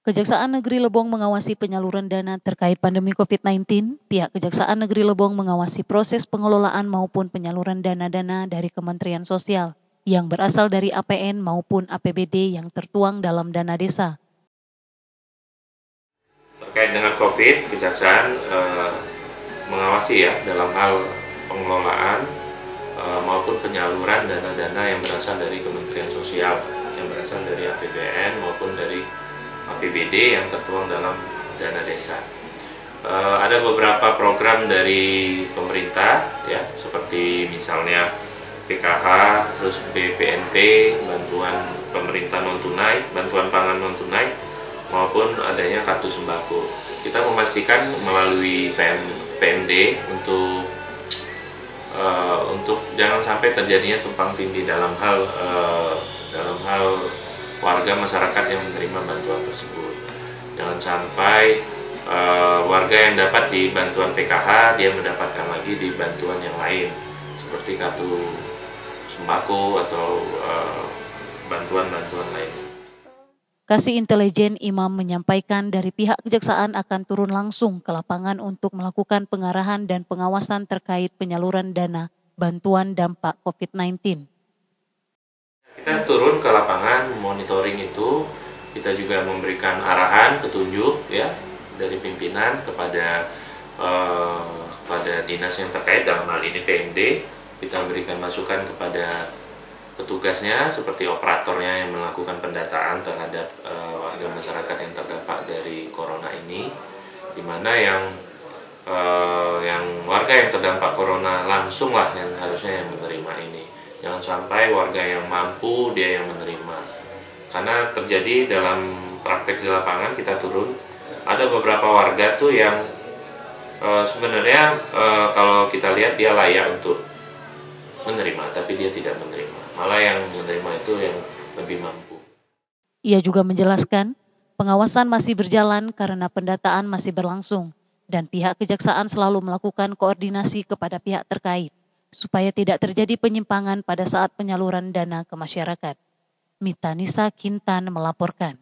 Kejaksaan Negeri Lebong mengawasi penyaluran dana terkait pandemi COVID-19. Pihak Kejaksaan Negeri Lebong mengawasi proses pengelolaan maupun penyaluran dana-dana dari Kementerian Sosial yang berasal dari APN maupun APBD yang tertuang dalam dana desa. Terkait dengan COVID, Kejaksaan mengawasi ya dalam hal pengelolaan maupun penyaluran dana-dana yang berasal dari Kementerian Sosial, yang berasal dari APBN maupun dari APBD yang tertuang dalam dana desa. Ada beberapa program dari pemerintah ya, seperti misalnya PKH, terus BPNT, bantuan pemerintah non tunai, bantuan pangan non tunai, maupun adanya kartu sembako. Kita memastikan melalui PMD untuk jangan sampai terjadinya tumpang tindih dalam hal warga masyarakat yang menerima bantuan tersebut. Jangan sampai warga yang dapat di bantuan PKH dia mendapatkan lagi di bantuan yang lain seperti kartu sembako atau bantuan-bantuan lainnya. Kasih Intelijen Imam menyampaikan dari pihak Kejaksaan akan turun langsung ke lapangan untuk melakukan pengarahan dan pengawasan terkait penyaluran dana bantuan dampak COVID-19. Kita turun ke lapangan, monitoring itu, kita juga memberikan arahan, petunjuk ya dari pimpinan kepada dinas yang terkait, dalam hal ini PMD. Kita berikan masukan kepada petugasnya seperti operatornya yang melakukan pendataan terhadap warga masyarakat yang terdampak dari corona ini, di mana yang warga yang terdampak corona langsung lah yang harusnya yang menerima ini. Jangan sampai warga yang mampu dia yang menerima. Karena terjadi dalam praktek di lapangan kita turun, ada beberapa warga tuh yang sebenarnya kalau kita lihat dia layak untuk menerima, tapi dia tidak menerima. Malah yang menerima itu yang lebih mampu. Ia juga menjelaskan, pengawasan masih berjalan karena pendataan masih berlangsung dan pihak Kejaksaan selalu melakukan koordinasi kepada pihak terkait supaya tidak terjadi penyimpangan pada saat penyaluran dana ke masyarakat. Mita Nisa Kintan melaporkan.